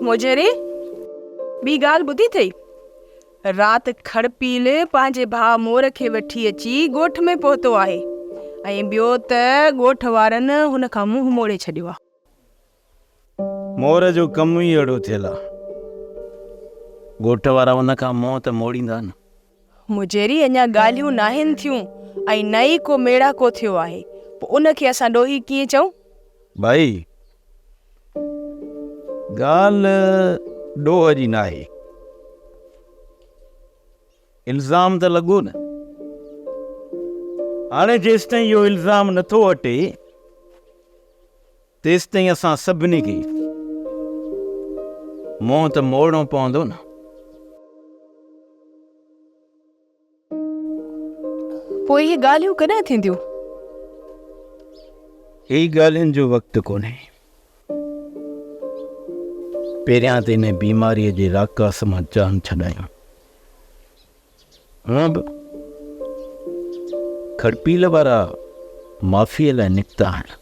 मुझेरी ॿी ॻाल्हि ॿुधी अथई? राति खड़पील पंहिंजे भाउ मोर खे वठी अची ॻोठ में पहुतो आहे ऐं ॿियो त ॻोठ वारनि हुन खां मुंहुं मोड़े छॾियो आहे। मोर जो कमु ई अहिड़ो थियल आहे, ॻोठ वारा हुन खां मुंहुं त मोड़ींदा न। मुझेरी अञा ॻाल्हियूं नाहिनि थियूं ऐं न ई को मेड़ाको थियो आहे, पोइ उनखे असां ॾोही कीअं चऊं? भाई ॻाल्हि ॾोह जी न आहे, इल्ज़ाम त लॻो न। हाणे जेसिताईं इहो इल्ज़ाम नथो हटे तेसिताईं असां सभिनी खे मुंहुं त मोड़णो पवंदो न। पोइ इहे ॻाल्हियूं कॾहिं थींदियूं? ही ॻाल्हियुनि जो वक़्तु कोन्हे। पहिरियां त हिन बीमारीअ जे राकास मां जान छॾायूं। हूअं बि खड़पील वारा माफ़ीअ लाइ निकिता आहिनि।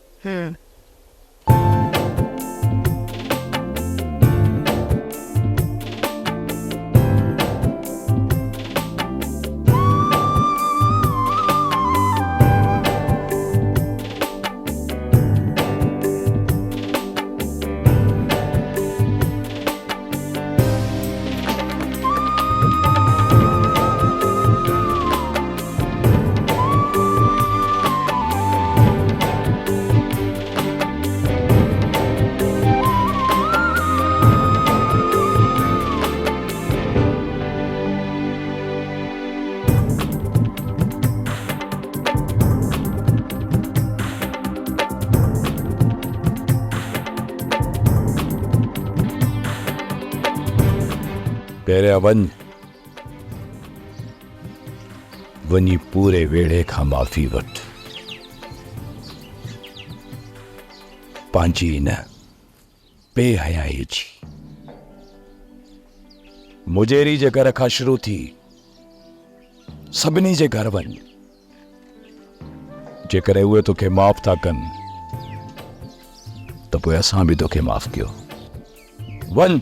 पहिरियां वञी पूरे वेड़े खां माफ़ी वठ। पंहिंजी न बेहयाई जी मुझेरी जे घर खां शुरू थी सभिनी जे घर वञ। जेकर उहे तोखे माफ़ था कनि त पोइ असां बि तोखे माफ़ कयो। वञ।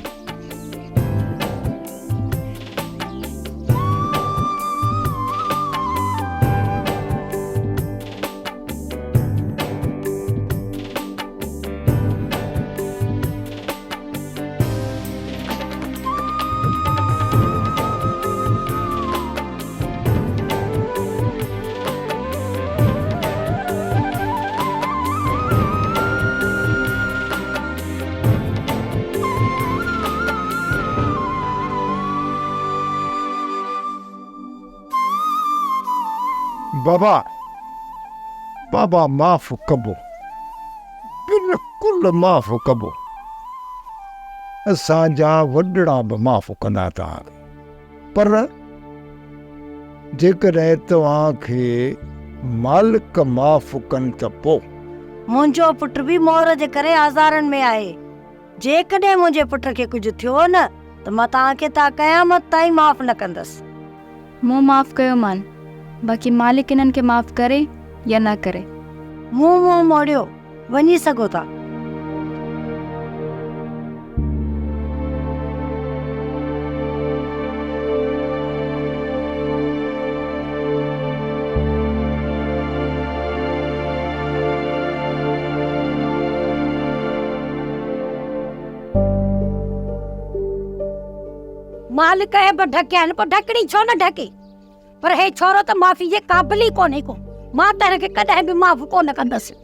बाबा माफ़ कबो, बिल्कुल माफ़ कबो। असांजा वॾड़ा बि माफ़ कंदा था, पर जेकॾहिं तव्हांखे मालिक माफ़ कनि त पोइ। मुंहिंजो पुट बि मोर जे करे आज़ारनि में आहे। जेकॾहिं मुंहिंजे पुट खे कुझु थियो न त मां तव्हांखे ता क़यामत ताईं माफ़ न कंदसि। मूं माफ़ कयो मान, बाक़ी मालिक इन्हनि खे माफ़ करे या न करे। मुंहुं मोड़ियो, वञी सघो था। मालिक ऐं बि ढकिया आहिनि, पोइ ढकणी छो न ढके? पर हे छोरो त माफ़ी जे क़ाबिल ई कोन्हे को। मां त हिनखे कॾहिं बि माफ़ कोन कंदसि।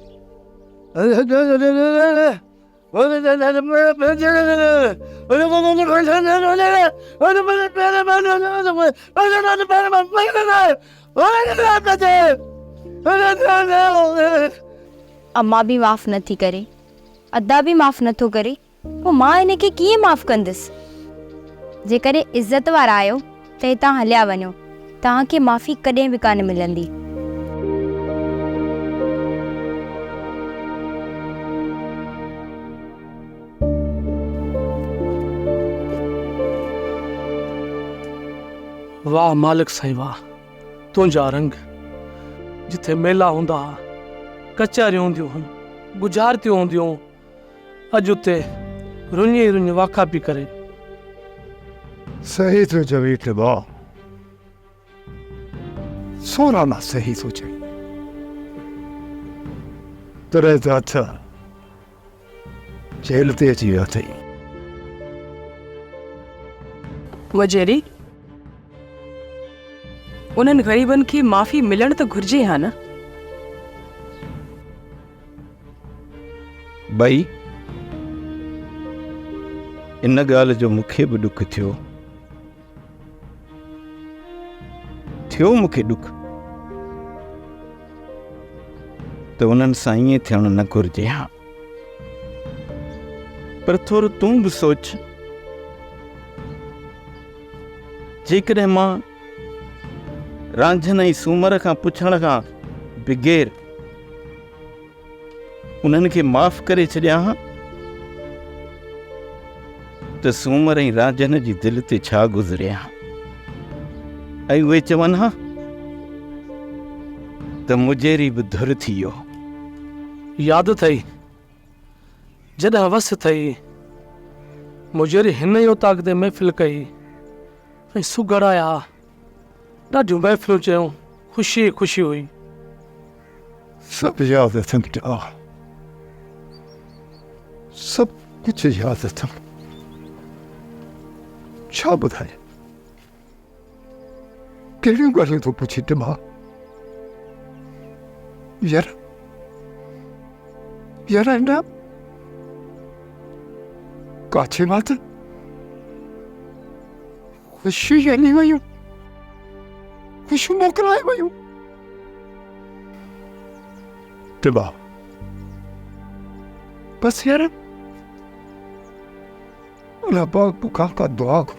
अम्मा बि माफ़ नथी करे, अदा बि माफ़ नथो करे, पोइ मां हिनखे कीअं माफ़ कंदसि? जेकॾहिं इज़त वारा आहियो त हितां हलिया वञो, तव्हांखे माफ़ी कॾहिं बि कान मिलंदी। वाह मालिक साईं वाह, तुंहिंजा रंग। जिथे मेला हूंदा कचहरियूं हूंदियूं गुजारतियूं हूंदियूं, अॼु उते रुञी रुञी वाका पई करे। सही तो चवी टिबा, सोना ना सही सोचे। तरह तो अच्छा जेल ते अची विया अथई। वजेरी उन्हनि ग़रीबनि खे माफ़ी मिलण त घुर्जे हा न? भई इन ॻाल्हि जो मूंखे बि ॾुख थियो मूंखे ॾुख, त उन्हनि सां ईअं थियणु न घुर्जे हा। पर थोरो तूं बि सोच, जेकॾहिं मां रांझनि ऐं सूमर खां पुछण खां बग़ैर उन्हनि खे माफ़ करे छॾियां हा, त सूमर ऐं रांझनि जी दिलि ते छा गुज़रे हा, ऐं उहे चवनि हा त मुजेरी बि धुर थी वियो। यादि अथई जॾहिं वस थई मुजेरी हिन ई ओताक ते महफ़िल कई ऐं सुगड़ आया, ॾाढियूं महफ़िलूं चयूं, ख़ुशी ख़ुशी हुई। सब याद अथनि टिबा, सब कुछ याद अथनि। छा ॿुधाए, कहिड़ियूं ॻाल्हियूं थो पुछी टिबा? यार हिन काछे मां त ख़ुशी हली वयूं, ख़ुशियूं मोकिलाए वयूं। टिबा बस यार, अल्लाह पाक बुखा का दुआ को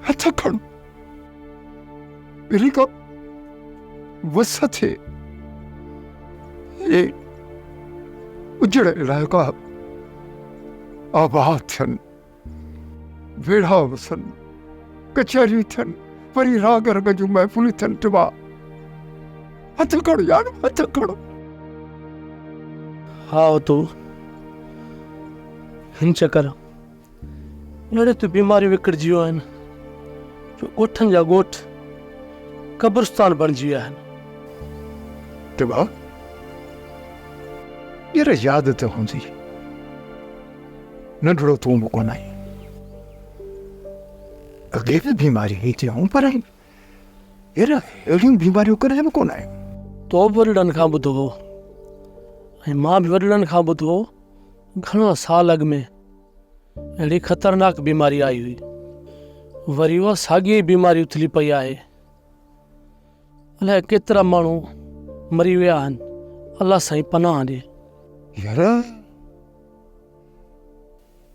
हथ खड़ो, मेरी का वसा थे ये उजड़े इलाइका आबाद थियनि, वेढ़ा वसनि, कचहरियूं थियनि, वरी राग रग जूं महफ़िलूं थियनि। टिबा हथ खड़ो यार, हथ खड़ो। हा तू हिन चकर अहिड़े त बीमारियूं विकिणजी वियूं आहिनि जो ॻोठनि जा ॻोठ कब्रिस्तान बणिजी विया आहिनि। टिबा यार यादि त हूंदी, नंढड़ो तूं बि कोन आई, अॻे बि बीमारी ही थियूं, पर यार अहिड़ियूं बीमारियूं कॾहिं बि कोन आयूं। तो बि वॾड़नि खां ॿुधो हो ऐं मां बि वॾड़नि खां ॿुधो हो, घणा साल अॻु में अहिड़ी ख़तरनाक बीमारी आई हुई, वरी उहा साॻी बीमारी उथली पई आहे। अलाए केतिरा माण्हू मरी विया आहिनि, अलाह साईं पनाह ॾे।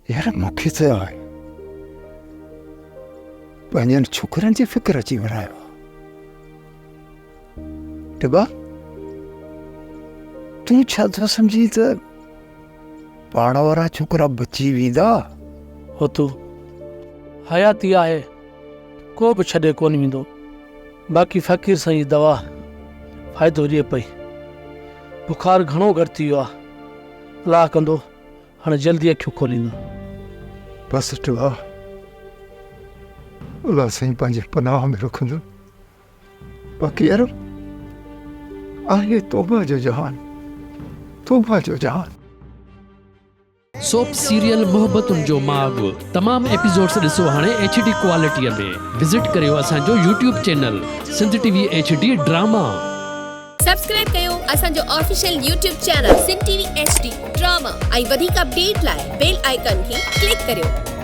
यार मूंखे त पंहिंजनि छोकरनि जी फिक्र अची वञायो। टिबा तूं छा थो सम्झी त पाण वारा छोकरा बची वेंदा? हो तू हयाती आहे, को बि छॾे कोन वेंदो। बाक़ी फ़क़ीर साईं जी दवा फ़ाइदो ॾिए पई, बुखार घणो घटि थी वियो आहे, अलाह कंदो हाणे जल्दी अखियूं खोलींदो। बस टिबा अलाह साईं पंहिंजे पनाह में रखंदो। बाक़ी यार आहे तौबा जो जहान, तौबा जो जहान। सोप सीरियल मोहब्बतुनि जो माग तमाम एपिसोड्स ॾिसो हाणे HD क्वालिटीअ में। विज़िट करियो असांजो YouTube channel Sindh TV HD drama. Subscribe कयो असांजो official YouTube channel Sindh TV HD drama ऐं वधीक अपडेट लाइ बेल आइकन खे क्लिक करियो।